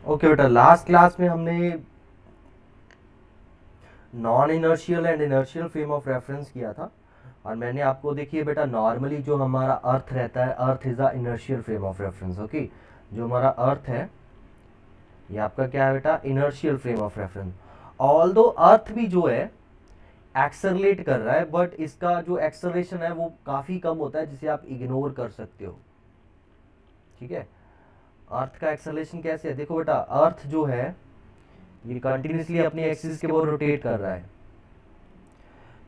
Okay बेटा, last class में हमने non inertial and inertial frame of reference किया था। और मैंने आपको देखिए बेटा, नॉर्मली जो हमारा अर्थ रहता है, earth is a inertial frame of reference. Okay, जो हमारा अर्थ है ये आपका क्या है बेटा, inertial frame of reference. All दो अर्थ भी जो है एक्सलरेट कर रहा है, बट इसका जो एक्सलरेशन है वो काफ़ी कम होता है, जिसे आप इग्नोर कर सकते हो। ठीक है, अर्थ का एक्सलेशन कैसे है, देखो बेटा, अर्थ जो है ये कंटिन्यूसली अपने एक्सिस के ऊपर रोटेट कर रहा है।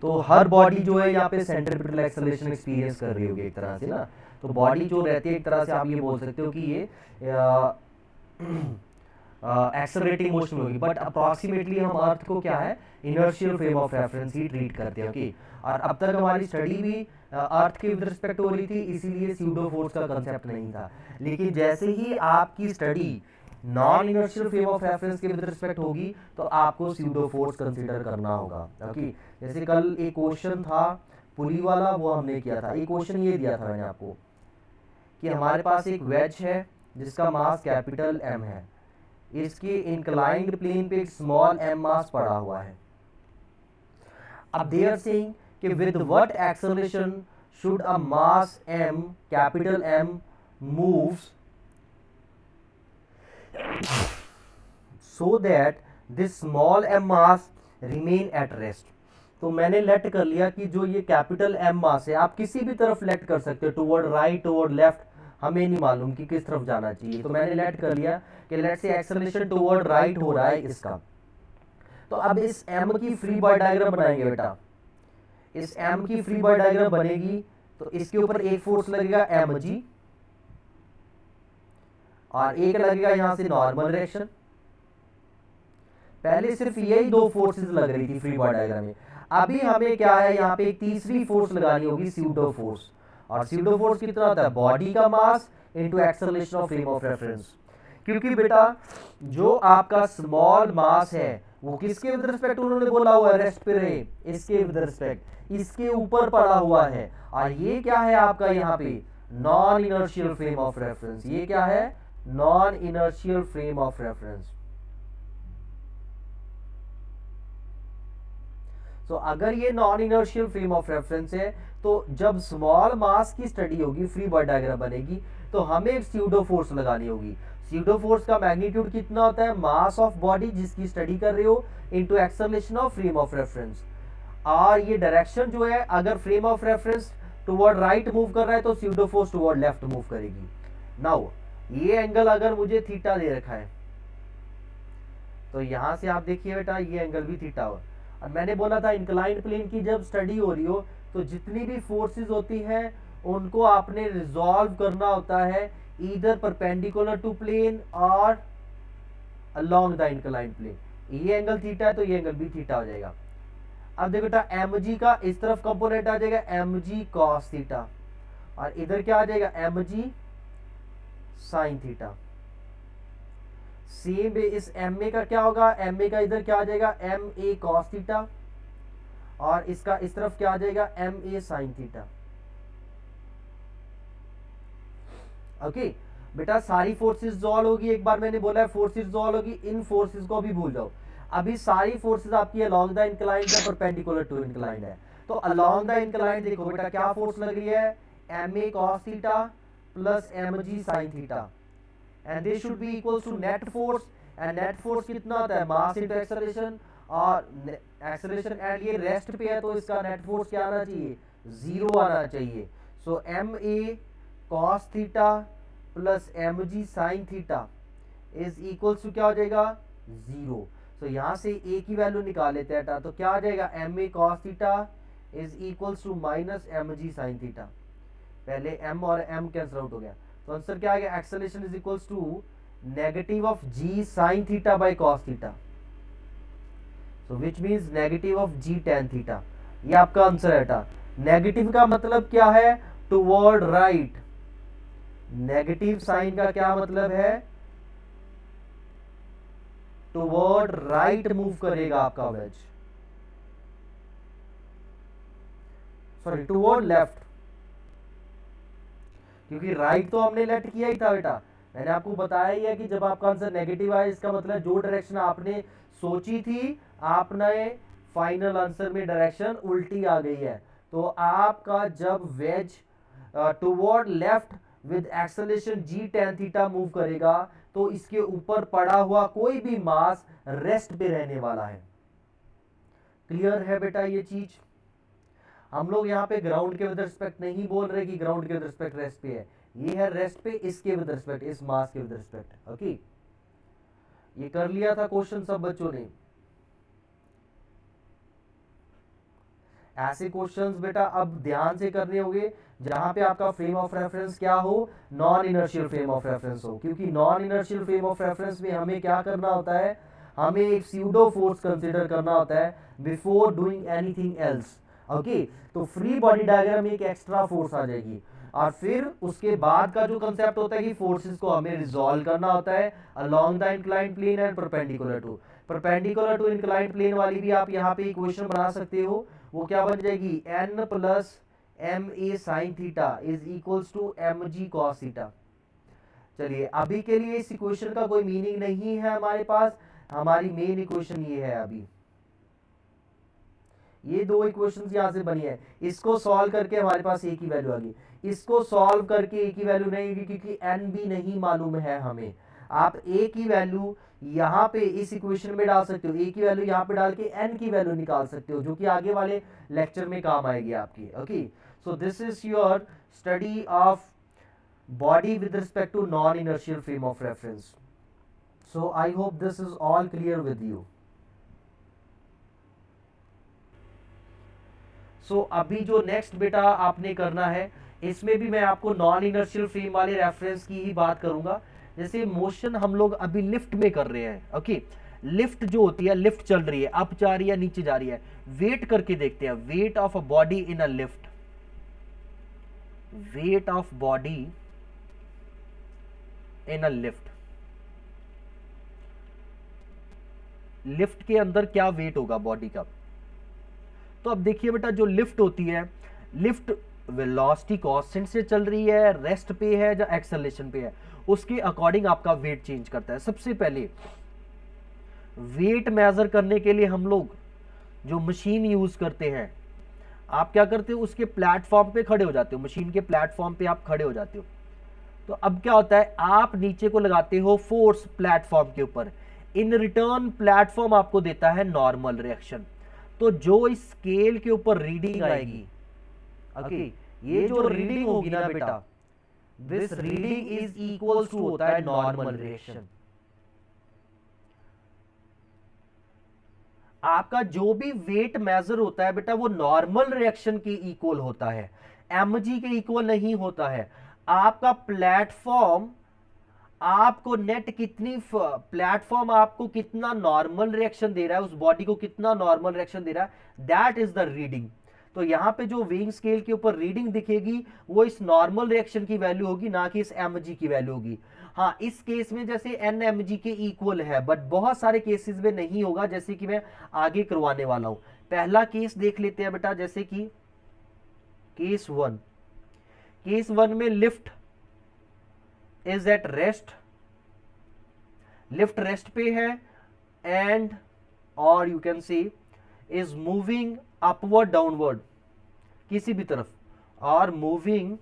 तो हर बॉडी जो है यहाँ पे सेंट्रीपिटल एक्सलेशन एक्सपीरियंस कर रही होगी एक तरह से ना। तो बॉडी जो रहती है एक तरह से आप ये बोल सकते हो कि ये एक्सलरेटिंग मोशन होगी, बट अप्रॉक्सीमेटली हम अर्थ को क्या है, inertial frame of reference he treat करते हैं। ओके, और अब तक हमारी स्टडी भी अर्थ के विद रिस्पेक्ट हो रही थी, इसीलिए स्यूडो फोर्स का कंसेप्ट नहीं था। लेकिन जैसे ही आपकी study non inertial frame of reference के विद रिस्पेक्ट होगी, तो आपको स्यूडो फोर्स कंसीडर करना होगा। ओके, जैसे कल एक क्वेश्चन था पुली वाला, वो हमने किया था। एक क्वेश्चन ये दिया था मैंने आपको कि हमारे पास एक वेज है जिसका मास कैपिटल एम है, इसके इंक्लाइंड प्लेन पे एक स्मॉल एम मास पड़ा हुआ है। अब दे आर सेइंग कि with what acceleration should a mass M, capital M, moves so that this small m mass remain at rest। तो मैंने लेट कर लिया कि जो ये कैपिटल एम मास है, आप किसी भी तरफ लेट कर सकते हो, टुवर्ड राइट, टुवर्ड लेफ्ट, हमें नहीं मालूम कि किस तरफ जाना चाहिए। तो मैंने लेट कर लिया कि लेट से एक्सेलरेशन टुवर्ड राइट हो रहा है इसका। तो अब इस एम की फ्री बॉडी डायग्राम बनाएंगे बेटा। इस एम की फ्री बॉडी डायग्राम बनेगी तो इसके ऊपर एक फोर्स लगेगा एम जी, और एक लगेगा यहां से नॉर्मल डायरेक्शन। पहले सिर्फ यही दो फोर्सेस लग रही थी फ्री बॉडी डायग्राम में। अभी हमें क्या है, यहाँ पे एक तीसरी फोर्स लगानी होगी, स्यूडो फोर्स। और स्यूडो फोर्स कितना होता है, बॉडी का मास into acceleration of frame of reference. क्योंकि बेटा जो आपका स्मॉल मास है वो किसके विद रिस्पेक्ट उन्होंने बोला हुआ है, रेस्ट पे रहे, इसके विद रिस्पेक्ट इसके ऊपर पड़ा हुआ है। और ये क्या है आपका यहाँ पे, non inertial frame of reference. ये क्या है, non inertial frame of reference. तो अगर ये non inertial frame of reference है, तो जब स्मॉल मास की स्टडी होगी, फ्री बॉडी डायग्राम बनेगी, तो हमें एक स्यूडो फोर्स लगानी होगी। स्यूडो फोर्स का मैग्नीट्यूड कितना होता है, मास ऑफ बॉडी जिसकी स्टडी कर रहे हो into acceleration of frame of reference. और ये डायरेक्शन जो है, अगर frame of reference toward right move कर रहा है तो pseudo force toward left move करेगी। नाउ ये एंगल अगर मुझे थीटा दे रखा है, तो यहां से आप देखिए बेटा ये एंगल भी थीटा हो। और मैंने बोला था इंक्लाइंड प्लेन की जब स्टडी हो रही हो, तो जितनी भी फोर्सेस होती हैं उनको आपने रिजॉल्व करना होता है, ईदर परपेंडिकुलर टू प्लेन और अलोंग द इंक्लाइंड प्लेन। ये एंगल थीटा है तो ये एंगल भी थीटा हो जाएगा। अब देखो बेटा, एम जी का इस तरफ कंपोनेंट आ जाएगा एम जी कॉस थीटा, और इधर क्या आ जाएगा, M G sine theta. Same इस एम ए का क्या होगा, एम ए का इधर क्या आ जाएगा, एम ए कॉस थीटा, और इसका इस तरफ क्या आ जाएगा, M A sine theta. Okay बेटा, सारी फोर्सेस सॉल्व होगी। एक बार मैंने बोला है फोर्सेस सॉल्व होगी, इन फोर्सेस को भी भूल जाओ। अभी सारी फोर्सेस आपकी अलोंग द इंक्लाइंड है, परपेंडिकुलर टू इंक्लाइंड है। तो अलोंग द इंक्लाइंड देखो बेटा क्या फोर्स लग रही है, m a cos theta plus m ji sine theta, and they should be equals to net force. And net force कितना होता है, मास इनटू एक्सेलरेशन, और एक्सेलरेशन एंड ये रेस्ट पे है तो इसका नेट फोर्स क्या आना चाहिए, जीरो आना चाहिए। So m a cos theta plus m ji sine theta is equals to क्या हो जाएगा, जीरो। सो यहां से ए की वैल्यू निकाल लेते हैं, तो क्या आ जाएगा, M a cos theta is equals to minus m ji sine theta. पहले m और m कैंसिल आउट हो गया, तो आंसर क्या आ गया, acceleration is equals to negative of g sin theta by cos theta, so which means negative of g tan theta. ये आपका आंसर है बेटा। नेगेटिव का मतलब क्या है, टुवर्ड राइट। नेगेटिव साइन का क्या मतलब है, टुवर्ड राइट मूव करेगा आपका वेज, सॉरी टुवर्ड लेफ्ट, क्योंकि राइट तो हमने लेट किया ही था बेटा। मैंने आपको बताया ही है कि जब आपका आंसर नेगेटिव आए इसका मतलब जो डायरेक्शन आपने सोची थी आपने फाइनल आंसर में डायरेक्शन उल्टी आ गई है। तो आपका जब wedge toward left with acceleration g tan theta move करेगा तो इसके ऊपर पड़ा हुआ कोई भी मास रेस्ट पे रहने वाला है। क्लियर है बेटा ये चीज? हम लोग यहाँ पे ग्राउंड के विद रिस्पेक्ट नहीं बोल रहे कि ग्राउंड के विद रिस्पेक्ट रेस्ट पे है, ये है रेस्ट पे इसके विद रिस्पेक्ट, इस मास के विद रिस्पेक्ट। ओके, ये कर लिया था क्वेश्चन सब बच्चों ने। ऐसे क्वेश्चंस बेटा अब ध्यान से करने होंगे जहां पे आपका फ्रेम ऑफ रेफरेंस क्या हो, non inertial frame of reference हो, क्योंकि non inertial frame of reference में हमें क्या करना होता है, हमें एक स्यूडो फोर्स कंसीडर करना होता है before doing anything else. Okay, तो फ्री बॉडी डायग्राम में एक एक्स्ट्रा फोर्स आ जाएगी और फिर उसके बाद का जो कंसेप्ट होता है कि फोर्सेस को हमें रिजॉल्व करना होता है along the inclined plane and perpendicular to inclined plane वाली भी आप यहाँ पे इक्वेशन बना सकते हो। वो क्या बन जाएगी, n plus m A sine theta is equals to m g cos theta. चलिए अभी के लिए इस इक्वेशन का कोई मीनिंग नहीं है हमारे पास, हमारी मेन इक्वेशन ये है। अभी ये दो इक्वेशंस यहां से बनी है, इसको सॉल्व करके हमारे पास एक ही वैल्यू आ गई, इसको सॉल्व करके एक ही वैल्यू नहीं होगी क्योंकि n भी नहीं मालूम है हमें। आप a की वैल्यू यहाँ पे इस इक्वेशन में डाल सकते हो, a की वैल्यू यहाँ पे डाल के n की वैल्यू निकाल सकते हो जो कि आगे वाले लेक्चर में काम आएगी आपकी। Okay, so this is your study of body with respect to non inertial frame of reference. So I hope this is all clear with you. So अभी जो नेक्स्ट बेटा आपने करना है, इसमें भी मैं आपको नॉन इनर्शियल फ्रेम वाले रेफरेंस की ही बात करूंगा। जैसे मोशन हम लोग अभी लिफ्ट में कर रहे हैं। ओके, लिफ्ट जो होती है, लिफ्ट चल रही है, अप जा रही है, नीचे जा रही है, वेट करके देखते हैं, weight of a body in a lift, weight of body in a lift, lift के अंदर क्या वेट होगा बॉडी का। तो अब देखिए बेटा, जो लिफ्ट होती है, लिफ्ट वेलोसिटी कांस्टेंट से चल रही है, रेस्ट पे है या एक्सेलरेशन पे है, उसके अकॉर्डिंग आपका वेट चेंज करता है। सबसे पहले वेट मेजर करने के लिए हम लोग जो मशीन यूज करते हैं, आप क्या करते हो, उसके प्लेटफॉर्म पे खड़े हो जाते हो, मशीन के प्लेटफॉर्म पे आप खड़े हो जाते हो। तो अब क्या होता है, आप नीचे को लगाते हो फोर्स प्लेटफॉर्म के ऊपर, इन रिटर्न प्लेटफॉर्म आपको देता है नॉर्मल रिएक्शन। तो जो इस स्केल के ऊपर रीडिंग आएगी, ओके, ये जो रीडिंग होगी ना बेटा, this reading is equals to होता है नॉर्मल रिएक्शन। आपका जो भी वेट मेजर होता है बेटा वो नॉर्मल रिएक्शन के इक्वल होता है, एमजी के इक्वल नहीं होता है। आपका प्लेटफॉर्म आपको नेट कितनी, प्लेटफॉर्म आपको कितना नॉर्मल रिएक्शन दे रहा है, उस बॉडी को कितना नॉर्मल रिएक्शन दे रहा है, दैट इज द रीडिंग। तो यहां पे जो वेइंग स्केल के ऊपर रीडिंग दिखेगी वो इस नॉर्मल रिएक्शन की वैल्यू होगी, ना कि इस एमजी की वैल्यू होगी। हाँ, इस केस में जैसे एन एमजी के इक्वल है, बट बहुत सारे केसेस में नहीं होगा, जैसे कि मैं आगे करवाने वाला हूं। पहला केस देख लेते हैं बेटा, जैसे कि केस वन। केस वन में lift is at rest, lift rest पे है, एंड और you can see is moving upward downward किसी भी तरफ, और मूविंग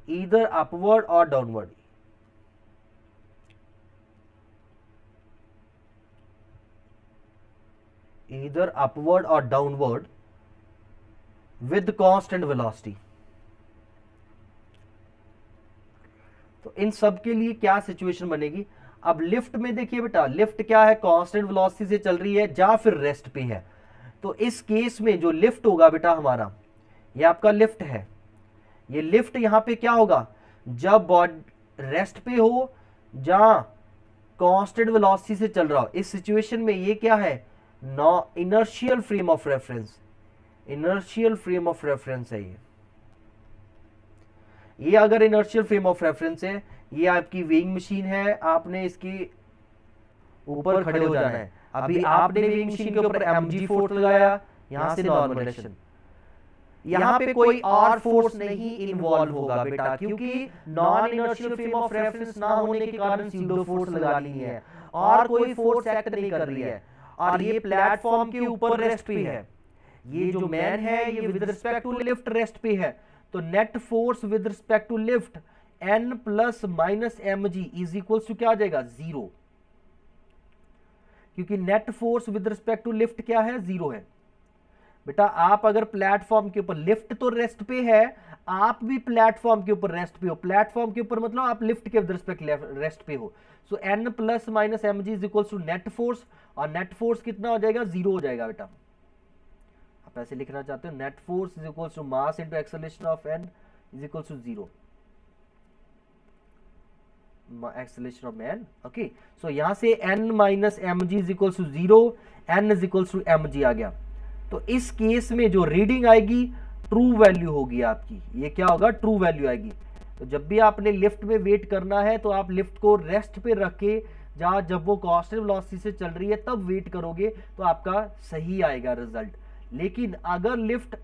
ईदर अपवर्ड और डाउनवर्ड, ईदर अपवर्ड और डाउनवर्ड विद कांस्टेंट वेलोसिटी। तो इन सब के लिए क्या सिचुएशन बनेगी। अब लिफ्ट में देखिए बेटा, लिफ्ट क्या है, कांस्टेंट वेलोसिटी से चल रही है या फिर रेस्ट पे है। तो इस केस में जो लिफ्ट होगा बेटा हमारा, ये आपका लिफ्ट है, ये लिफ्ट यहां पे क्या होगा, जब बॉडी रेस्ट पे हो जहां कांस्टेंट वेलोसिटी से चल रहा हो, इस सिचुएशन में ये क्या है, नॉ inertial frame of reference, inertial frame of reference है ये अगर इनर्शियल फ्रेम ऑफ रेफरेंस है, ये आपकी वेइंग मशीन है, आपने इसके ऊपर खड़े हो जाना है। अभी आपने वेइंग मशीन के ऊपर एमजी फोर्स लगाया, यहां से नॉर्मल डायरेक्शन, यहाँ पे कोई और फोर्स नहीं इन्वॉल्व होगा बेटा, क्योंकि non inertial frame of reference ना होने के कारण स्यूडो फोर्स लगानी है और कोई फोर्स एक्ट नहीं कर रही है, और ये प्लेटफॉर्म के ऊपर रेस्ट पे है। ये जो मैन है ये with respect to lift rest पे है, तो net force with respect to lift n plus minus m g is equal to क्या आ जाएगा, 0, क्योंकि net force with respect to lift क्या है, 0 है। बेटा आप अगर प्लेटफॉर्म के ऊपर, लिफ्ट तो रेस्ट पे है, आप भी प्लेटफॉर्म के ऊपर रेस्ट पे हो, प्लेटफॉर्म के ऊपर मतलब आप लिफ्ट के विद रिस्पेक्ट रेस्ट पे हो, so n plus minus m g is equal to net force, और नेट फोर्स कितना हो जाएगा, 0 हो जाएगा बेटा। आप ऐसे लिखना चाहते हो, net force is equal to mass into acceleration of n is equal to 0, acceleration of man. Okay, so यहां से n minus m g is equal to 0, n is equal to m g आ गया। तो इस case में जो reading आएगी true value होगी आपकी, ये क्या होगा, ट्रू वैल्यू आएगी। तो जब भी आपने लिफ्ट में वेट करना है तो आप लिफ्ट को रेस्ट पे रख के, जहां जब वो कांस्टेंट वेलोसिटी से चल रही है तब वेट करोगे तो आपका सही आएगा रिजल्ट। लेकिन अगर लिफ्ट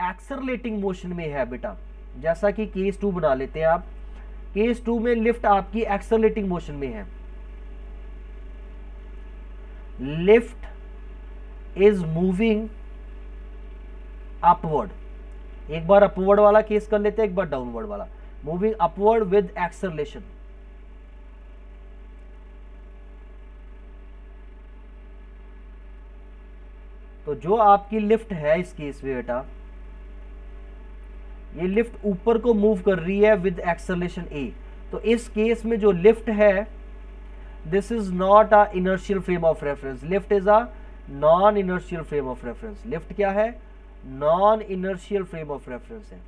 एक्सेलरेटिंग मोशन में है बेटा, जैसा कि केस 2 बना लेते हैं आप, केस 2 में लिफ्ट आपकी एक्सेलरेटिंग मोशन में है, लिफ्ट इज मूविंग अपवर्ड, एक बार अपवर्ड वाला केस कर लेते हैं, एक बार डाउनवर्ड वाला, मूविंग अपवर्ड विद एक्सेलरेशन। तो जो आपकी लिफ्ट है इस केस में बेटा, ये लिफ्ट ऊपर को मूव कर रही है विद एक्सेलरेशन a, तो इस केस में जो लिफ्ट है, this is not a inertial frame of reference, lift is a non inertial frame of reference. Lift क्या है, non inertial frame of reference है।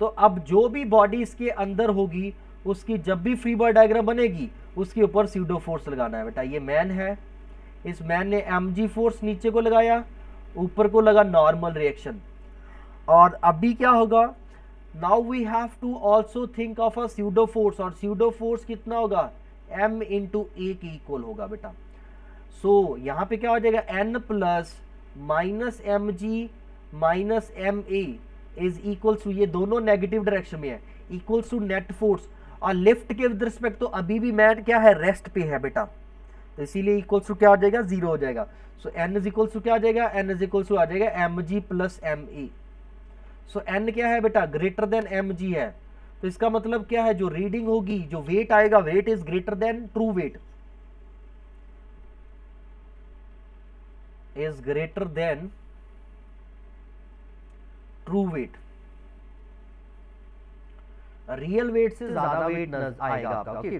तो अब जो भी बॉडी इसके अंदर होगी, उसकी जब भी फ्री बॉडी डायग्राम बनेगी उसके ऊपर स्यूडो फोर्स लगाना है बेटा। ये मैन है, इस मैन ने mg फोर्स नीचे को लगाया, ऊपर को लगा नॉर्मल रिएक्शन, और अभी क्या होगा, now we have to also think of a pseudo force, और स्यूडो फोर्स कितना होगा, m इंटू ए के इक्वल होगा बेटा। सो यहां पे क्या हो जाएगा, n plus minus m g minus m a is equal to, ये दोनों नेगेटिव डायरेक्शन में है, इक्वल टू नेट फोर्स, और लिफ्ट के विद रिस्पेक्ट तो अभी भी मैन क्या है, रेस्ट पे है बेटा, तो इसीलिए इक्वल टू क्या हो जाएगा, 0 हो जाएगा। So n is equal to क्या आ जाएगा, n इज इक्वल टू आ जाएगा M g plus m a. So n क्या है बेटा, ग्रेटर देन एम जी है, तो इसका मतलब क्या है, जो रीडिंग होगी, जो वेट आएगा, weight is greater than true weight, is greater than true weight, real weight से ज्यादा वेट आएगा आपका। ओके,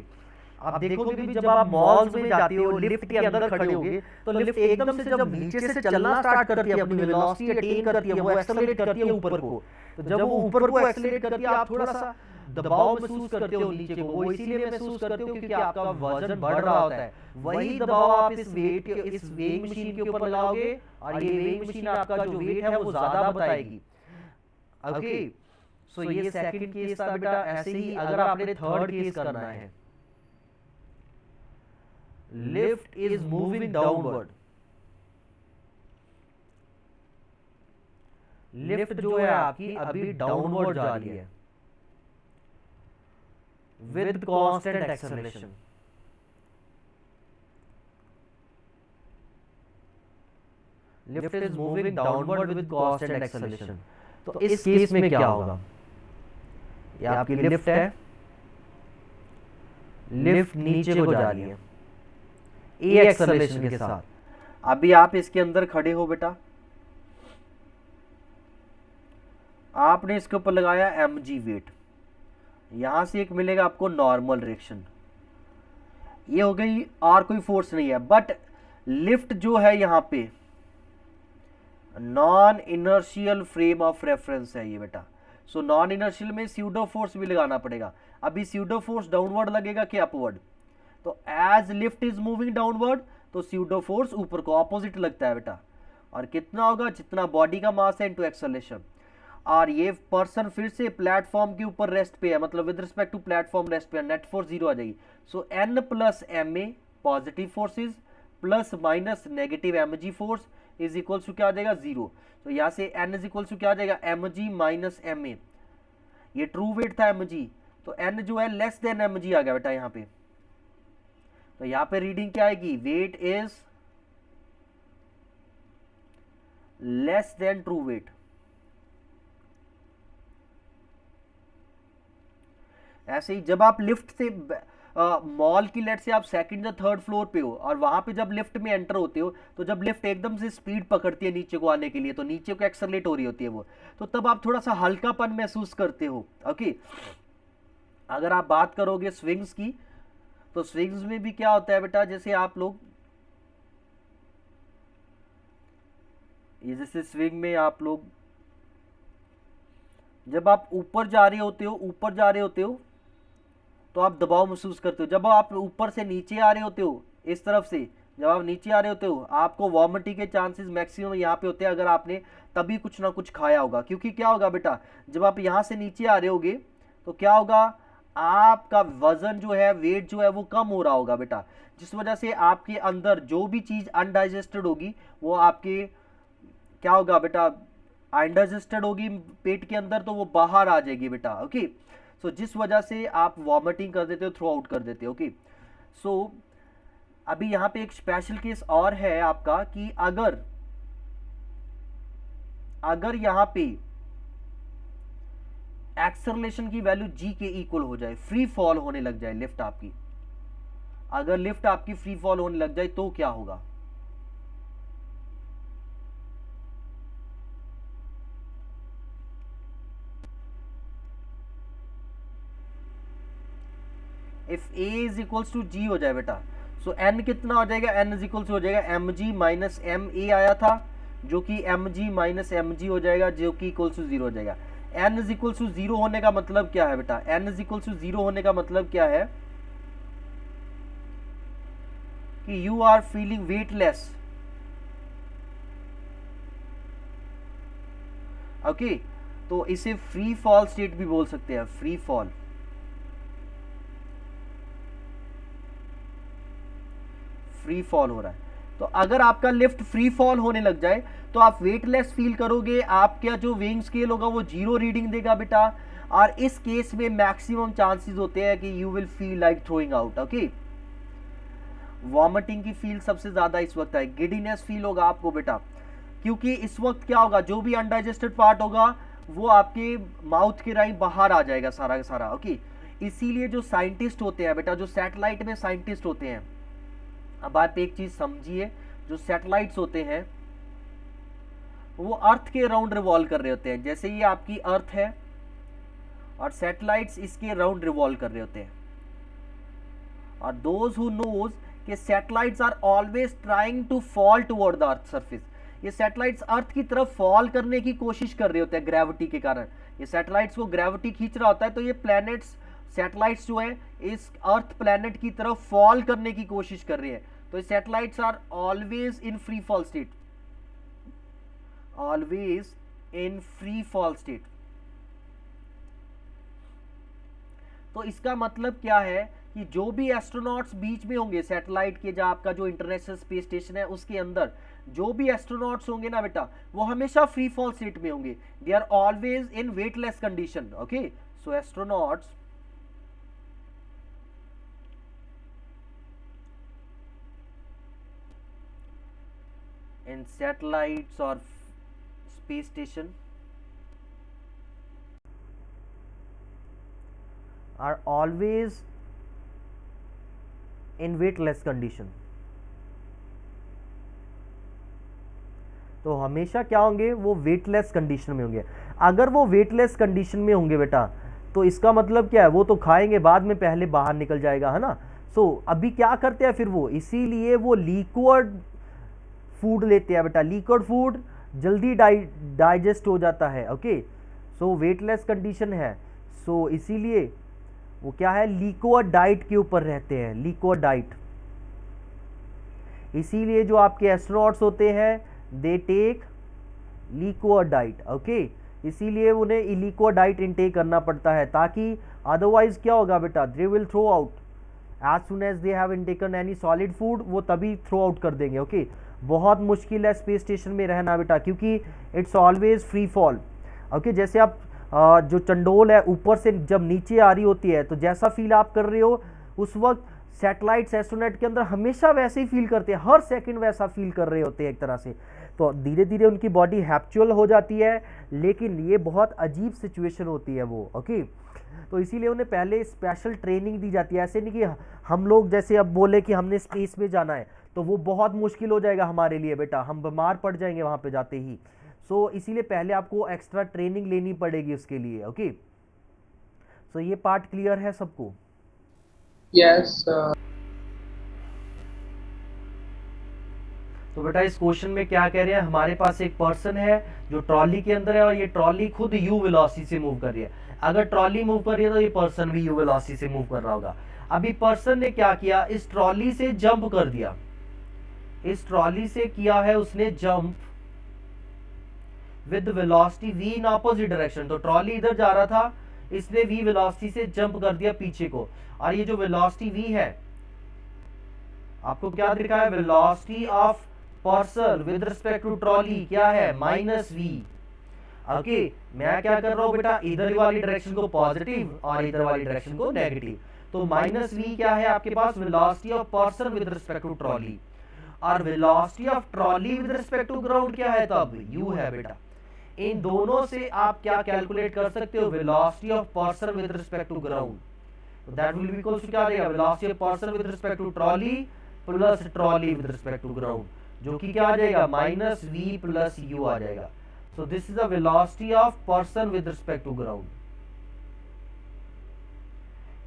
आप देखोगे भी जब आप मॉल्स में जाते हो, लिफ्ट के अंदर खड़े होगे, तो लिफ्ट एकदम से जब नीचे से चलना स्टार्ट करती है, अपनी वेलोसिटी अटेन करती है, वो एक्सेलरेट करती है ऊपर को, तो जब वो ऊपर को एक्सेलरेट करती है, आप थोड़ा सा दबाव महसूस करते हो नीचे को, वो इसीलिए महसूस करते हो क्योंकि आपका वजन बढ़ रहा होता है। वही दबाव आप इस वेट, इस वेइंग मशीन के ऊपर लगाओगे, और ये वेइंग मशीन आपका जो वेट है वो ज्यादा बताएगी। ओके, सो ये सेकंड केस था बेटा। ऐसे ही अगर आपने थर्ड केस करना है, lift is moving downward, lift जो है आपकी अभी डाउनवर्ड जा रही है with constant acceleration, lift is moving downward with constant acceleration. तो इस केस में क्या होगा, ये आपकी लिफ्ट है, लिफ्ट नीचे को जा रही है ए एक्सेलरेशन के साथ। अभी आप इसके अंदर खड़े हो बेटा, आपने इसके ऊपर लगाया mg वेट, यहां से एक मिलेगा आपको नॉर्मल रिएक्शन, ये हो गई, और कोई फोर्स नहीं है, बट लिफ्ट जो है यहां पे non inertial frame of reference है ये बेटा। सो नॉन इनर्शियल में स्यूडो फोर्स भी लगाना पड़ेगा। अभी स्यूडो फोर्स डाउनवर्ड लगेगा कि अपवर्ड, तो as lift is moving downward, तो स्यूडो फोर्स ऊपर को ऑपोजिट लगता है बेटा, और कितना होगा, जितना बॉडी का मास है इनटू एक्सेलरेशन। और ये पर्सन फिर से प्लेटफॉर्म के ऊपर रेस्ट पे है, मतलब with respect to platform rest पे है, नेट फोर्स 0 आ जाएगी। So n plus m a positive forces plus minus negative mg force is equals to क्या हो जाएगा 0। तो यहाँ से n इज इक्वल्स टू क्या हो जाएगा mg माइनस ma। ये ट्रू वेट था mg, तो n जो है लेस देन mg आ गया बेटा यहाँ पे। तो यहाँ पे रीडिंग क्या आएगी, weight is less than true weight. ऐसे ही जब आप लिफ्ट से मॉल की लेट से आप सेकंड या थर्ड फ्लोर पे हो और वहां पे जब लिफ्ट में एंटर होते हो, तो जब लिफ्ट एकदम से स्पीड पकड़ती है नीचे को आने के लिए, तो नीचे को एक्सेलरेट हो रही होती है वो, तो तब आप थोड़ा सा हल्कापन महसूस करते हो। ओके, अगर आप बात करोगे स्विंग्स की, तो स्विंग्स में भी क्या होता है बेटा, जैसे आप लोग ये जैसे स्विंग में आप लोग जब आप ऊपर जा रहे होते हो तो आप दबाव महसूस करते हो। जब आप ऊपर से नीचे आ रहे होते हो इस तरफ से, जब आप नीचे आ रहे होते हो, आपको वॉमिटिंग के चांसेस मैक्सिमम यहाँ पे होते हैं अगर आपने तभी कुछ ना कुछ खाया होगा। क्योंकि क्या होगा बेटा, जब आप यहाँ से नीचे आ रहे होगे तो क्या होगा, आपका वजन जो है, वेट जो है वो कम हो रहा होगा बेटा, जिस वजह से आपके अंदर जो भी चीज अनडाइजेस्टेड होगी वो आपके क्या होगा बेटा, अनडाइजेस्टेड होगी पेट के अंदर, तो वो बाहर आ जाएगी बेटा। ओके, सो जिस वजह से आप वॉमिटिंग कर देते हो, थ्रो आउट कर देते हो। ओके, सो अभी यहाँ पे एक स्पेशल केस और है आपका कि अगर यहाँ पे एक्सेलरेशन की वैल्यू g के इक्वल हो जाए, फ्री फॉल होने लग जाए लिफ्ट आपकी, अगर लिफ्ट आपकी फ्री फॉल होने लग जाए तो क्या होगा। If a is equals to g हो जाए बेटा, सो n कितना हो जाएगा, n इज इक्वल्स हो जाएगा mg माइनस ma आया था, जो कि mg माइनस mg हो जाएगा, जो कि इक्वल्स टू 0 हो जाएगा। n इज इक्वल्स टू 0 होने का मतलब क्या है बेटा, n इज इक्वल्स टू 0 होने का मतलब क्या है कि you are feeling weightless. Okay, तो इसे फ्री फॉल स्टेट भी बोल सकते हैं, फ्री फॉल, फ्री फॉल हो रहा है। तो अगर आपका लिफ्ट फ्री फॉल होने लग जाए तो आप वेटलेस फील करोगे, आपका जो वेइंग स्केल होगा वो 0 रीडिंग देगा बेटा, और इस केस में मैक्सिमम चांसेस होते हैं कि you will feel like throwing out. Okay, vomiting की फील सबसे ज्यादा इस वक्त है, गिडीनेस फील होगा आपको बेटा, क्योंकि इस वक्त क्या होगा, जो भी अनडाइजेस्टेड पार्ट होगा वो आपके माउथ के राही बाहर आ जाएगा सारा का सारा। ओके, इसीलिए जो साइंटिस्ट होते हैं बेटा, जो सैटेलाइट में साइंटिस्ट होते हैं, अब आप एक चीज समझिए, जो सैटेलाइट्स होते हैं वो अर्थ के राउंड रिवॉल्व कर रहे होते हैं। जैसे ये आपकी अर्थ है और सैटेलाइट्स इसके राउंड रिवॉल्व कर रहे होते हैं, और दोज हु नोज कि satellites are always trying to fall toward the earth surface, ये सैटेलाइट्स अर्थ की तरफ फॉल करने की कोशिश कर रहे होते हैं ग्रेविटी के कारण, ये सैटेलाइट्स को ग्रेविटी खींच रहा होता है, तो ये प्लैनेट्स, सैटेलाइट्स जो है इस अर्थ प्लैनेट की तरफ फॉल करने की कोशिश कर रहे हैं। तो satellites are always in free fall state, always in free fall state. तो इसका मतलब क्या है कि जो भी एस्ट्रोनॉट्स बीच में होंगे सैटेलाइट के, जहां आपका जो इंटरनेशनल स्पेस स्टेशन है उसके अंदर जो भी एस्ट्रोनॉट्स होंगे ना बेटा, वो हमेशा फ्री फॉल स्टेट में होंगे, they are always in weightless condition. Okay, so astronauts in satellites or space station are always in weightless condition। तो हमेशा क्या होंगे, वो वेटलेस कंडीशन में होंगे। अगर वो वेटलेस कंडीशन में होंगे बेटा, तो इसका मतलब क्या है, वो तो खाएंगे बाद में, पहले बाहर निकल जाएगा, है ना। सो अभी क्या करते हैं फिर वो, इसीलिए वो लिक्विड फूड लेते हैं बेटा, लिक्विड फूड जल्दी डाइजेस्ट हो जाता है। ओके, सो वेटलेस कंडीशन है, सो इसीलिए वो क्या है, लिक्विड डाइट के ऊपर रहते हैं, लिक्विड डाइट। इसीलिए जो आपके एस्ट्रोनॉट्स होते हैं they take liquid diet. Okay, इसीलिए उन्हें लिक्विड डाइट इनटेक करना पड़ता है, ताकि अदरवाइज क्या होगा बेटा, they will throw out, as soon as they have intaken any solid food वो तभी थ्रो आउट कर देंगे। ओके बहुत मुश्किल है स्पेस स्टेशन में रहना बेटा, क्योंकि it's always free fall. Okay जैसे आप जो चंडोल है ऊपर से जब नीचे आ रही होती है तो जैसा फील आप कर रहे हो उस वक्त सैटेलाइट्स एस्ट्रोनॉट के अंदर हमेशा वैसे ही फील करते हैं, हर सेकंड वैसा फील कर रहे होते हैं एक तरह से। तो धीरे धीरे उनकी बॉडी हैप्चुअल हो जाती है, लेकिन ये बहुत अजीब सिचुएशन होती है वो। ओके तो इसीलिए उन्हें पहले स्पेशल ट्रेनिंग दी जाती है। ऐसे नहीं कि हम लोग जैसे अब बोले कि हमने स्पेस में जाना है तो वो बहुत मुश्किल हो जाएगा हमारे लिए बेटा, हम बीमार पड़ जाएंगे वहाँ पे जाते ही। सो इसीलिए पहले आपको एक्स्ट्रा ट्रेनिंग लेनी पड़ेगी उसके लिए। ओके सो ये पार्ट क्लियर है सबको? यस। तो बेटा इस क्वेश्चन में क्या कह रहे हैं, हमारे पास एक पर्सन है जो ट्रॉली के अंदर है और ये ट्रॉली खुद यू वेलोसिटी से मूव कर रही है। अगर ट्रॉली मूव कर रही है तो ये पर्सन भी यू वेलोसिटी से मूव कर रहा होगा। अभी पर्सन ने क्या किया, इस ट्रॉली से जंप कर दिया, इस ट्रॉली से किया है उसने jump with velocity v in opposite direction. तो ट्रॉली इधर जा रहा था, इसने v वेलोसिटी से जंप कर दिया पीछे को, और ये जो वेलोसिटी v है आपको क्या दिखा है, velocity of person with respect to trolley क्या है, -v। ओके मैं क्या कर रहा हूं बेटा, इधर वाली डायरेक्शन को पॉजिटिव और इधर वाली डायरेक्शन को नेगेटिव। तो -v क्या है आपके पास, velocity of person with respect to trolley, और velocity of trolley with respect to ground क्या है, तब u है बेटा। इन दोनों से आप क्या कैलकुलेट कर सकते हो, velocity of person with respect to ground. तो that will be equals to क्या रहेगा, velocity of person with respect to trolley plus trolley with respect to ground, जो कि क्या आ जाएगा, -v प्लस u आ जाएगा। So this is the velocity of person with respect to ground.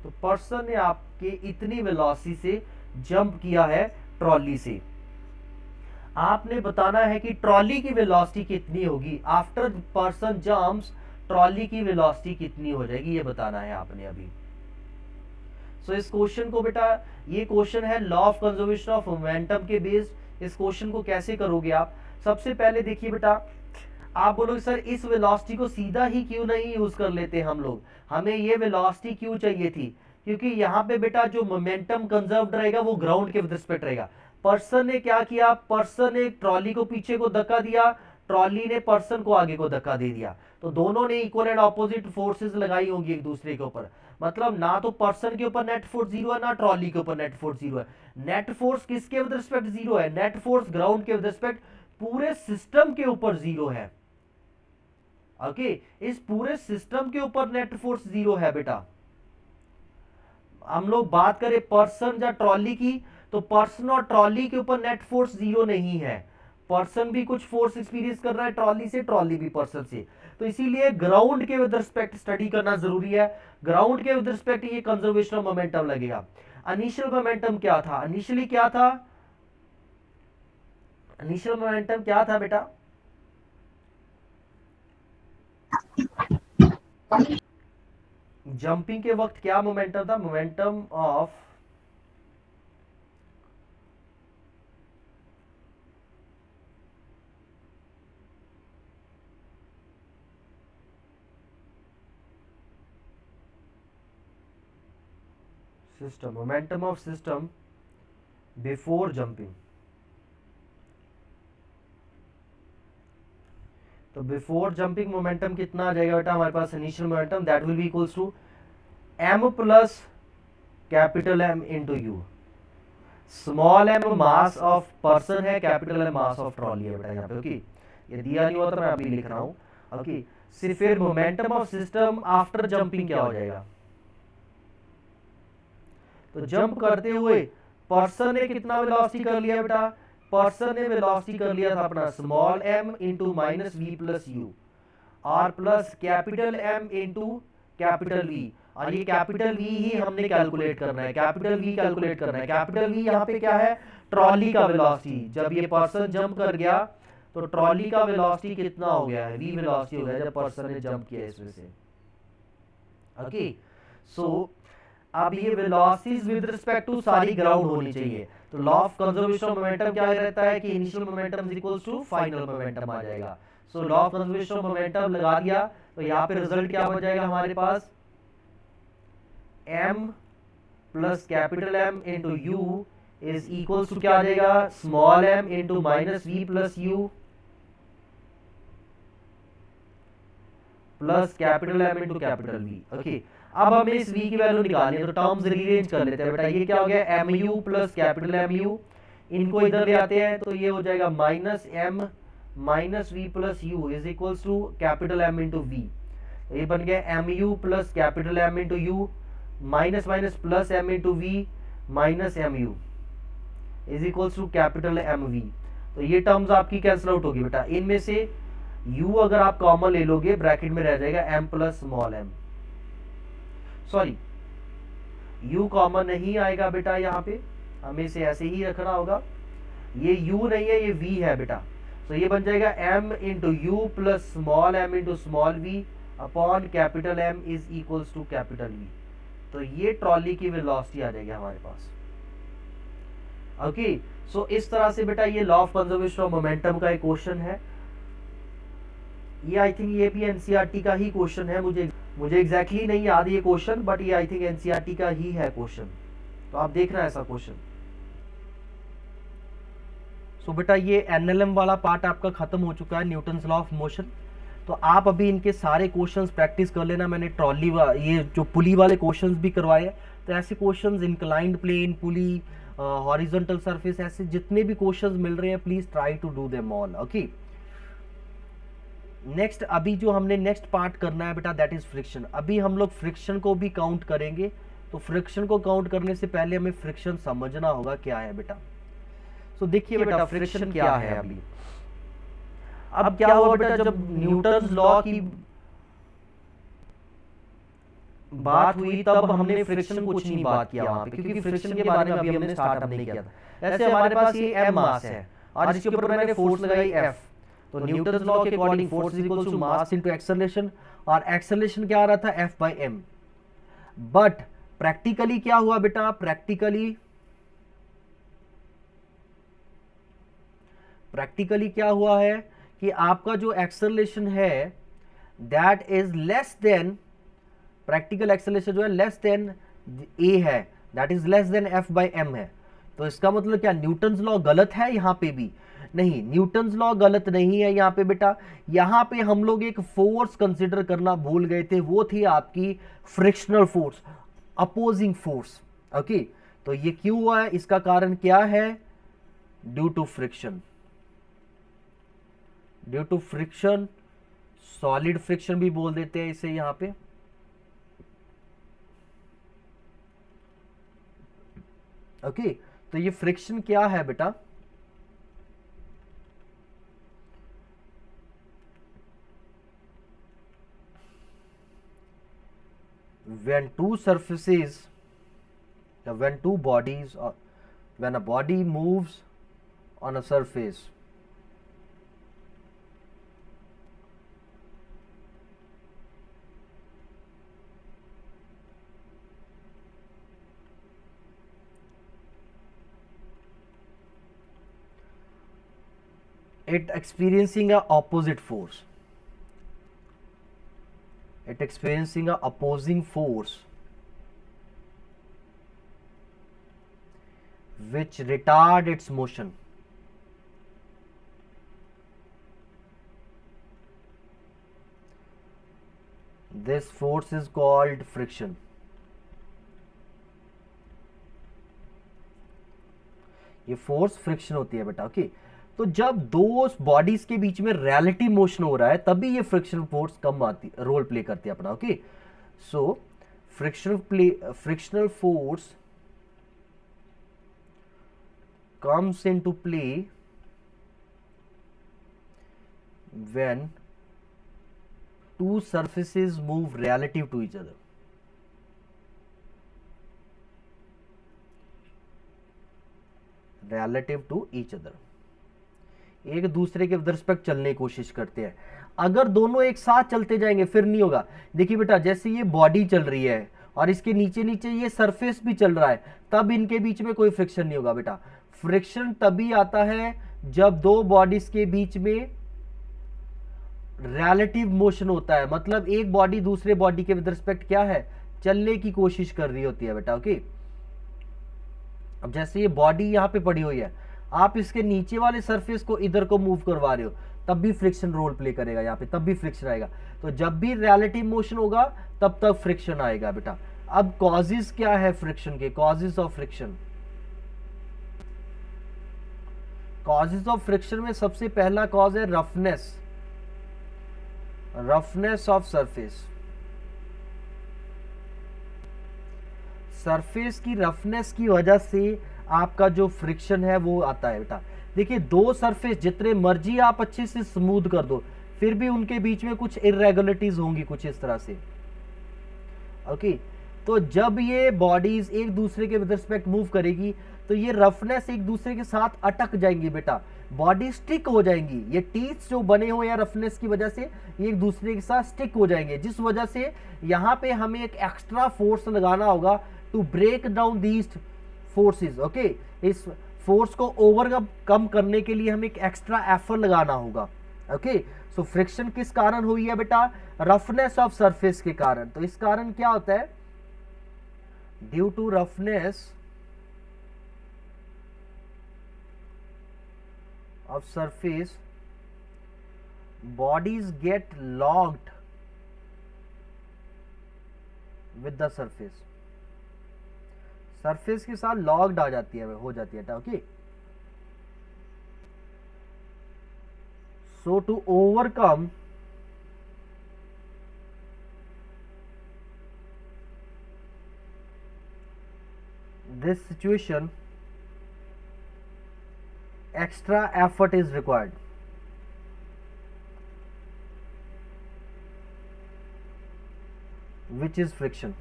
तो पर्सन ने आपके इतनी वेलोसिटी से जंप किया है ट्रॉली से। आपने बताना है कि ट्रॉली की वेलोसिटी कितनी होगी आफ्टर पर्सन जंप्स, ट्रॉली की वेलोसिटी कितनी हो जाएगी ये बताना है आपने अभी। सो इस क्वेश्चन को बेटा, ये क्वेश्चन है law of conservation of momentum के बेस्ड। इस क्वेश्चन को कैसे करोगे आप, सबसे पहले देखिए बेटा, आप बोलोगे सर इस वेलोसिटी को सीधा ही क्यों नहीं यूज कर लेते हम लोग, हमें ये वेलोसिटी क्यों चाहिए थी, क्योंकि यहाँ पे बेटा जो मोमेंटम कंजर्व्ड रहेगा वो ग्राउंड के विद रिस्पेक्ट रहेगा। पर्सन ने क्या किया, पर्सन ने ट्रॉली को पीछे को धक्का दिया, ट्रॉली ने पर्सन को आगे को धक्का दे दिया, तो दोनों ने इक्वल एंड ऑपोजिट फोर्सेस लगाई होंगी एक दूसरे के ऊपर। मतलब ना तो पर्सन के ऊपर नेट फोर्स जीरो है, ना ट्रॉली के ऊपर नेट फोर्स जीरो है। नेट फोर्स किसके विद रिस्पेक्ट जीरो है, नेट फोर्स ग्राउंड के विद रिस्पेक्ट पूरे सिस्टम के ऊपर जीरो है। ओके इस पूरे सिस्टम के ऊपर नेट फोर्स जीरो है बेटा। हम लोग बात करें पर्सन या ट्रॉली की, तो पर्सन और ट्रॉली के ऊपर नेट फोर्स जीरो नहीं है, पर्सन भी कुछ फोर्स एक्सपीरियंस कर रहा है ट्रॉली से, ट्रॉली भी पर्सन से। तो इसीलिए ग्राउंड के विद रिस्पेक्ट स्टडी करना जरूरी है। ग्राउंड के विद रिस्पेक्ट ये कंजर्वेशन ऑफ मोमेंटम लगेगा। इनिशियल मोमेंटम क्या था, इनिशियली क्या था, इनिशियल मोमेंटम क्या था बेटा, जंपिंग के वक्त क्या मोमेंटम था, momentum of system, momentum of system before jumping. तो बिफोर जंपिंग मोमेंटम कितना आ जाएगा बेटा हमारे पास, initial momentum that will be equals to m plus capital M into u. Small m mass of person है, capital M mass of trolley है बेटा यहाँ पे। ओके ये दिया नहीं हुआ तो मैं अभी लिख रहा हूँ। ओके फिर momentum of system after jumping क्या हो जाएगा, तो जंप करते हुए पर्सन ने कितना वेलोसिटी कर लिया बेटा, पर्सन ने वेलोसिटी कर लिया था अपना small m into -v plus u, और plus capital M into capital V, और ये कैपिटल V ही हमने कैलकुलेट करना है, कैपिटल V कैलकुलेट करना है। कैपिटल V यहाँ पे क्या है, ट्रॉली का वेलोसिटी। जब ये पर्सन जंप कर गया तो ट्रॉली का वेलोसिटी कितना हो गया है, v वेलोसिटी हो गया जब पर्सन ने जंप किया इसमें से। ओके सो अब ये वेलोसिटीज विद रिस्पेक्ट टू सारी ग्राउंड होनी चाहिए। तो law of conservation of momentum क्या रहता है कि initial momentum is equals to final momentum आ जाएगा। So law of conservation of momentum लगा दिया तो यहाँ पे रिजल्ट क्या बन जाएगा हमारे पास, m plus capital M into u is equal to क्या आ जाएगा, small m into minus v plus u plus capital M into capital V. Okay, अब हमें इस v की वैल्यू निकालनी है, तो टर्म्स रीअरेंज कर लेते हैं बेटा। ये क्या हो गया, m u plus capital M u, इनको इधर ले आते हैं तो ये हो जाएगा minus m minus v plus u is equals to capital M into v. ये बन गया m u plus capital M into u minus minus plus m into v minus m u is equals to capital M v. तो ये terms आपकी cancel out होगी बेटा। इनमें से u अगर आप कॉमन ले लोगे ब्रैकेट में रह जाएगा m plus small m, sorry u common नहीं आएगा बेटा, यहाँ पे हमें इसे ऐसे ही रखना होगा। ये u नहीं है, ये v है बेटा। तो ये बन जाएगा m into u plus small m into small v upon capital m is equals to capital v। तो ये ट्रॉली की वेलोसिटी आ जाएगी हमारे पास। ओके, सो इस तरह से बेटा ये law of conservation of momentum का एक क्वेश्चन है। ये आई थिंक ये भी एनसीईआरटी का ही क्वेश्चन है, मुझे एग्जैक्टली नहीं याद ये क्वेश्चन, बट ये आई थिंक एनसीईआरटी का ही है क्वेश्चन। तो आप देखना ऐसा क्वेश्चन। सो बेटा ये एनएलएम वाला पार्ट आपका खत्म हो चुका है, न्यूटन्स लॉ ऑफ मोशन। तो आप अभी इनके सारे क्वेश्चंस प्रैक्टिस कर लेना। मैंने ट्रॉली ये जो पुली वाले क्वेश्चंस भी करवाए, तो ऐसे questions inclined plane, pulley, horizontal surface, ऐसे जितने भी क्वेश्चंस मिल रहे हैं please try to do them all. Okay, next अभी जो हमने नेक्स्ट पार्ट करना है बेटा दैट इज फ्रिक्शन। अभी हम लोग फ्रिक्शन को भी काउंट करेंगे। तो फ्रिक्शन को काउंट करने से पहले हमें फ्रिक्शन समझना होगा क्या है बेटा। तो देखिए बेटा फ्रिक्शन क्या है। अभी अब क्या हुआ बेटा, जब न्यूटन्स लॉ की बात हुई तब हमने फ्रिक्शन कुछ नहीं बात किया वहां पे, क्योंकि फ्रिक्शन के बारे में अभी हमने स्टार्ट नहीं किया था। ऐसे हमारे पास ये m मास है और इसके ऊपर मैंने फोर्स लगाई F। तो न्यूटन्स लॉ के according force is equal to mass into acceleration, और एक्सेलरेशन क्या आ रहा था, F by m। But practically क्या हुआ बेटा, प्रैक्टिकली क्या हुआ है कि आपका जो एक्सेलरेशन है that is less then, practical acceleration जो है लेस देन a है, that is less then F by m है। तो इसका मतलब क्या, न्यूटन्स लॉ गलत है यहाँ पे भी? नहीं, न्यूटन्स लॉ गलत नहीं है यहाँ पे बेटा। यहाँ पे हम लोग एक फोर्स कंसिडर करना भूल गए थे, वो थी आपकी frictional force, opposing force. Okay, तो ये क्यों हुआ है, इसका कारण क्या है, due to friction. Due to friction, solid friction भी बोल देते हैं इसे यहाँ पे। ओके, तो ये फ्रिक्शन क्या है बेटा, when two surfaces, when two bodies, when a body moves on a surface, it experiencing a opposite force, it experiencing a opposing force which retard its motion, this force is called friction। ये force friction होती है बेटा। Okay, तो जब दो bodies के बीच में relative motion हो रहा है तभी ये फ्रिक्शनल फोर्स कम आती, रोल प्ले करती है अपना। Okay, so frictional force comes into play when two surfaces move relative to each other। relative to each other, एक दूसरे के रिस्पेक्ट चलने की कोशिश करते हैं। अगर दोनों एक साथ चलते जाएंगे फिर नहीं होगा। देखिए बेटा, जैसे ये बॉडी चल रही है और इसके नीचे नीचे ये सरफेस भी चल रहा है, तब इनके बीच में कोई फ्रिक्शन नहीं होगा बेटा। फ्रिक्शन तभी आता है जब दो बॉडीज के बीच में रिलेटिव मोशन होता है, मतलब एक बॉडी दूसरे बॉडी के विद रिस्पेक्ट क्या है, चलने की कोशिश कर रही होती है बेटा। ओके, अब जैसे ये बॉडी यहाँ पे पड़ी हुई है, आप इसके नीचे वाले सरफेस को इधर को मूव करवा रहे हो, तब भी फ्रिक्शन रोल प्ले करेगा यहाँ पे, तब भी फ्रिक्शन आएगा। तो जब भी रिलेटिव मोशन होगा तब तक फ्रिक्शन आएगा बेटा। अब कॉजेज क्या है फ्रिक्शन के, causes of friction. Causes of friction में सबसे पहला कॉज है roughness, roughness of surface. Surface की रफनेस की वजह से आपका जो फ्रिक्शन है वो आता है बेटा। देखिए दो सरफेस जितने मर्जी आप अच्छे से स्मूथ कर दो, फिर भी उनके बीच में कुछ इरेगुलरिटीज होंगी कुछ इस तरह से। ओके, तो जब ये बॉडीज एक दूसरे के विद रिस्पेक्ट मूव करेगी तो ये रफनेस एक दूसरे के साथ अटक जाएंगी बेटा, बॉडी स्टिक हो जाएंगी। ये टीथ जो बने हुए हैं रफनेस की वजह से ये एक दूसरे के साथ स्टिक हो जाएंगे, जिस वजह से यहाँ पे हमें एक एक्स्ट्रा फोर्स लगाना होगा to break down these forces. Okay, इस फोर्स को ओवरकम करने के लिए हमें एक एक्स्ट्रा एफर्ट लगाना होगा। ओके, सो फ्रिक्शन किस कारण हुई है बेटा, रफनेस ऑफ सरफेस के कारण। तो इस कारण क्या होता है, due to roughness of surface bodies get locked with the surface, surface के साथ लॉक्ड आ जाती है, हो जाती है। Okay, so to overcome this situation extra effort is required, which is friction।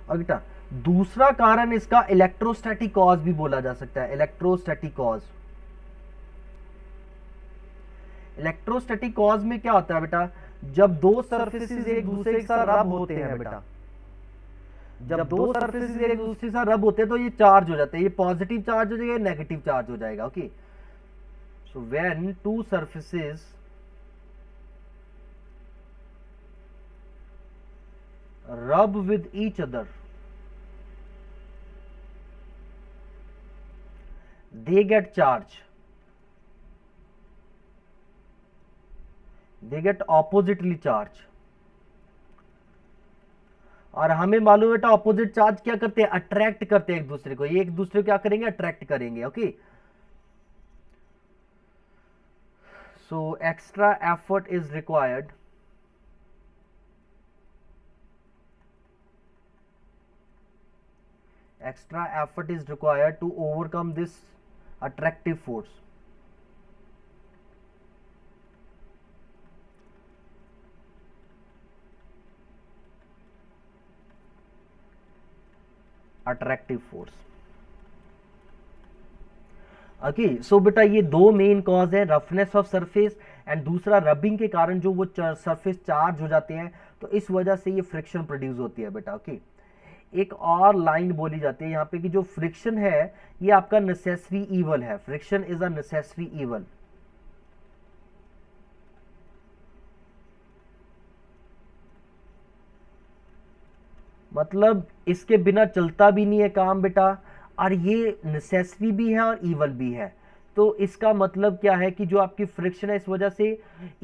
और बेटा दूसरा कारण इसका इलेक्ट्रोस्टैटिक कॉज भी बोला जा सकता है, इलेक्ट्रोस्टैटिक कॉज। इलेक्ट्रोस्टैटिक कॉज में क्या होता है बेटा, जब दो सरफेसेस एक दूसरे के साथ रब होते हैं बेटा, जब दो सरफेसेस एक दूसरे के साथ रब होते हैं तो ये चार्ज हो जाते हैं, ये पॉजिटिव चार्ज हो जाएगा, नेगेटिव चार्ज हो जाएगा। Okay, so when to surfaces rub with each other, they get charge, they get oppositely charge। और हमें मालूम है बेटा ऑपोजिट चार्ज क्या करते हैं, अट्रैक्ट करते हैं एक दूसरे को, ये एक दूसरे को क्या करेंगे, अट्रैक्ट करेंगे। Okay, so extra effort is required extra effort is required to overcome this attractive force। Attractive force. Okay, so बेटा ये दो मेन कॉज है, रफनेस ऑफ सरफेस एंड दूसरा रबिंग के कारण जो वो सरफेस चार्ज हो जाते हैं, तो इस वजह से ये फ्रिक्शन प्रोड्यूस होती है बेटा। ओके, एक और लाइन बोली जाती है यहाँ पे कि जो फ्रिक्शन है ये आपका नेसेसरी ईवल है, friction is a necessary evil. मतलब इसके बिना चलता भी नहीं है काम बेटा, और ये नेसेसरी भी है और ईवल भी है। तो इसका मतलब क्या है कि जो आपकी फ्रिक्शन है इस वजह से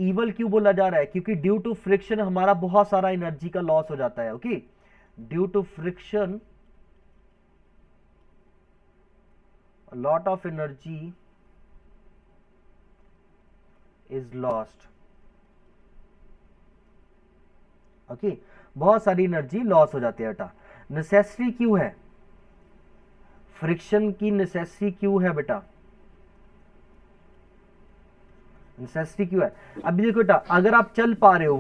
ईवल क्यों बोला जा रहा है, क्योंकि ड्यू टू फ्रिक्शन हमारा बहुत सारा एनर्जी का लॉस हो जाता है। Okay, due to friction a lot of energy is lost। Okay, बहुत सारी एनर्जी लॉस हो जाती है बेटा। नेसेसरी क्यों है, फ्रिक्शन की नेसेसरी क्यों है बेटा, नेसेसरी क्यों है। अभी देखो बेटा, अगर आप चल पा रहे हो,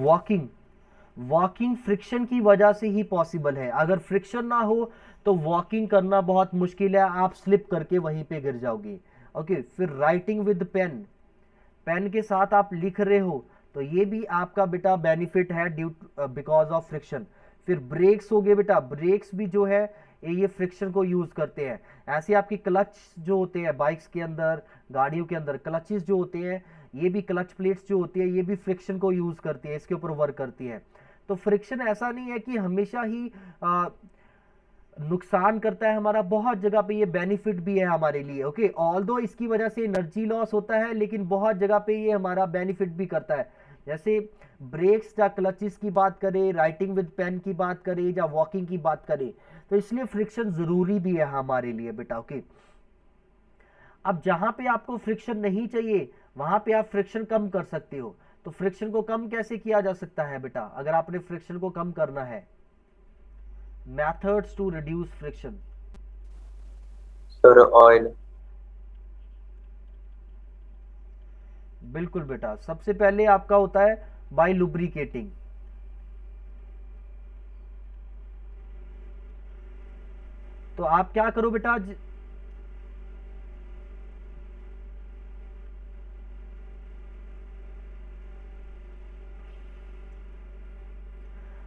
वॉकिंग फ्रिक्शन की वजह से ही पॉसिबल है। अगर फ्रिक्शन ना हो तो वॉकिंग करना बहुत मुश्किल है, आप स्लिप करके वहीं पे गिर जाओगे। ओके, फिर राइटिंग विद पेन के साथ आप लिख रहे हो तो ये भी आपका बेटा बेनिफिट है ड्यू बिकॉज ऑफ फ्रिक्शन। फिर ब्रेक्स हो गए बेटा, ब्रेक्स भी जो है ये फ्रिक्शन को यूज करते हैं। ऐसे आपकी क्लच जो होते हैं बाइक्स के अंदर, गाड़ियों के अंदर क्लचेस जो होते हैं, ये भी क्लच प्लेट्स जो होती है ये भी फ्रिक्शन को यूज करती है, इसके ऊपर वर्क करती है। तो फ्रिक्शन ऐसा नहीं है कि हमेशा ही नुकसान करता है हमारा, बहुत जगह पे ये बेनिफिट भी है हमारे लिए। ओके, ऑल्दो इसकी वजह से एनर्जी लॉस होता है, लेकिन बहुत जगह पे ये हमारा बेनिफिट भी करता है। जैसे ब्रेक्स या क्लचेस की बात करें, राइटिंग विद पेन की बात करें, या वॉकिंग की बात करें, तो इसलिए फ्रिक्शन जरूरी भी है हमारे लिए बेटा। ओके, अब जहां पे आपको फ्रिक्शन नहीं चाहिए वहां पे आप फ्रिक्शन कम कर सकते हो। तो फ्रिक्शन को कम कैसे किया जा सकता है बेटा, अगर आपने फ्रिक्शन को कम करना है? methods to reduce friction। Sir, oil. बिल्कुल बेटा, सबसे पहले आपका होता है बाय लुब्रिकेटिंग। तो आप क्या करो बेटा,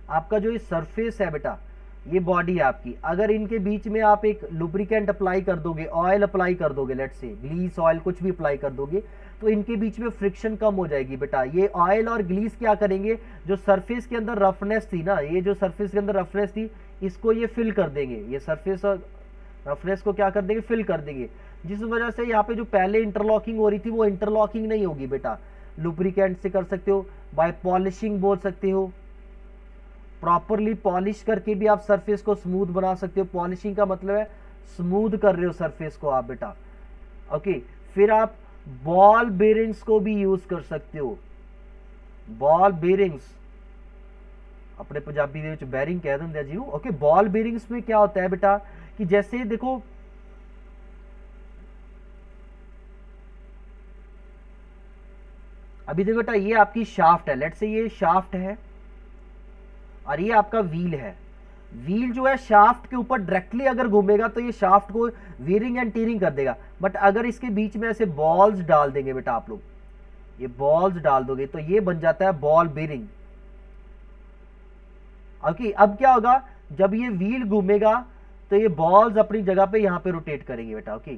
आपका जो ये सरफेस है बेटा, ये बॉडी है आपकी, अगर इनके बीच में आप एक लुब्रिकेंट अप्लाई कर दोगे, ऑयल अप्लाई कर दोगे, लेट्स से ग्लीस ऑयल कुछ भी अप्लाई कर दोगे, तो इनके बीच में फ्रिक्शन कम हो जाएगी बेटा। ये ऑयल और ग्लीस क्या करेंगे, जो सरफेस के अंदर रफनेस थी ना, ये जो सरफेस के अंदर रफनेस थी, इसको ये फिल कर देंगे। ये सरफेस और रफनेस को क्या कर देंगे, फिल कर देंगे, जिस वजह से यहाँ पे जो पहले इंटरलॉकिंग हो रही थी वो इंटरलॉकिंग नहीं होगी बेटा। लुब्रिकेंट से कर सकते हो, बाय पॉलिशिंग बोल सकते हो, प्रॉपरली पॉलिश करके भी आप सरफेस को स्मूथ बना सकते हो। पॉलिशिंग का मतलब है स्मूथ कर रहे हो सरफेस को आप बेटा। ओके, फिर आप बॉल बेरिंग्स को भी यूज कर सकते हो। बॉल बेरिंग्स अपने पंजाबी ਦੇ बैरिंग कह देंगे जी। ओके, बॉल बेरिंग्स में क्या होता है बेटा कि जैसे देखो अभी देखो बेटा, ये आपकी शाफ्ट है, लेट्स से ये शाफ्ट है और ये आपका व्हील है। व्हील जो है शाफ्ट के ऊपर डायरेक्टली अगर घूमेगा तो ये शाफ्ट को वीरिंग एंड टीयरिंग कर देगा, बट अगर इसके बीच में ऐसे बॉल्स डाल देंगे बेटा, आप लोग ये बॉल्स डाल दोगे तो ये बन जाता है बॉल बेरिंग। ओके, अब क्या होगा, जब ये व्हील घूमेगा तो ये बॉल्स अपनी जगह पे यहां पे रोटेट करेंगे बेटा। ओके,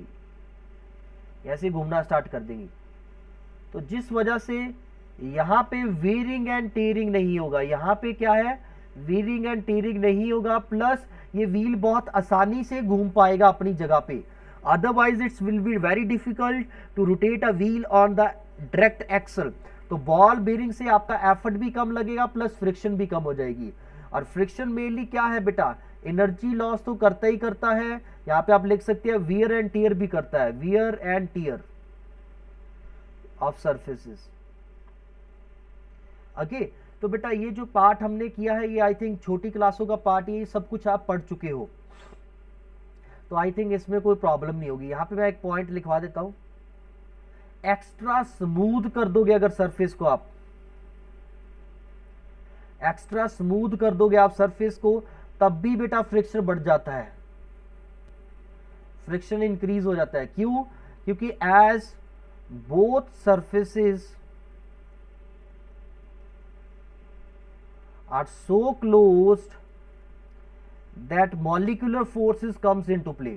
ऐसे घूमना स्टार्ट कर देंगी, तो जिस वजह से यहां पे वीरिंग एंड टीयरिंग नहीं होगा। यहां पे क्या है, वीरिंग एंड टीयरिंग नहीं होगा, प्लस ये व्हील बहुत आसानी से घूम पाएगा अपनी जगह पे। Otherwise it's will be very difficult to rotate a wheel on the direct axle. तो बॉल बेरिंग से आपका एफर्ट भी कम लगेगा, प्लस फ्रिक्शन भी कम हो जाएगी। और फ्रिक्शन मेनली क्या है बेटा, एनर्जी लॉस तो करता ही करता है, यहाँ पे आप लिख सकते हैं वियर एंड टीयर भी करता है, wear and tear of surfaces. Okay, तो बेटा ये जो पार्ट हमने किया है, ये आई थिंक छोटी क्लासों का पार्ट, ये सब कुछ आप पढ़ चुके हो, तो आई थिंक इसमें कोई प्रॉब्लम नहीं होगी। यहां पे मैं एक पॉइंट लिखवा देता हूं, एक्स्ट्रा स्मूथ कर दोगे अगर सरफेस को, आप एक्स्ट्रा स्मूथ कर दोगे आप सरफेस को, तब भी बेटा फ्रिक्शन बढ़ जाता है, फ्रिक्शन इंक्रीज हो जाता है। क्यों, क्योंकि as both surfaces are so closed that molecular forces comes into play।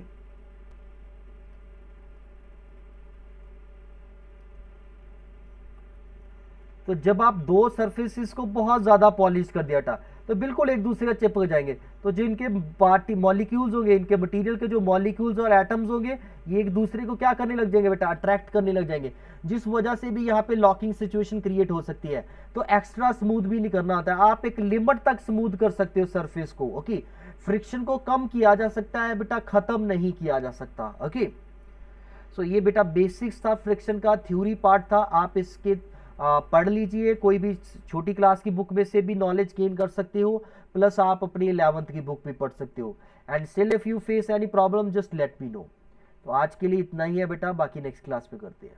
तो जब आप दो सरफेसेस को बहुत ज्यादा पॉलिश कर दिया था तो बिल्कुल एक दूसरे का चिपक जाएंगे, तो जो इनके पार्टी मॉलिक्यूल्स होंगे, इनके मटेरियल के जो मॉलिक्यूल्स और एटम्स होंगे, ये एक दूसरे को क्या करने लग जाएंगे बेटा, अट्रैक्ट करने लग जाएंगे, जिस वजह से भी यहाँ पे लॉकिंग सिचुएशन क्रिएट हो सकती है। तो एक्स्ट्रा स्मूथ भी नहीं करना होता है, आप एक लिमिट तक स्मूथ कर सकते हो सरफेस को। ओके, फ्रिक्शन को कम किया जा सकता है बेटा, खत्म नहीं किया जा सकता। ओके, सो ये बेटा बेसिक्स था फ्रिक्शन का, थ्योरी पार्ट था, आप इसके पढ़ लीजिए, कोई भी छोटी क्लास की बुक में से भी नॉलेज गेन कर सकते हो, प्लस आप अपनी 11th की बुक भी पढ़ सकते हो। And still if you face any problem just let me know. तो आज के लिए इतना ही है बेटा, बाकी नेक्स्ट क्लास में करते हैं।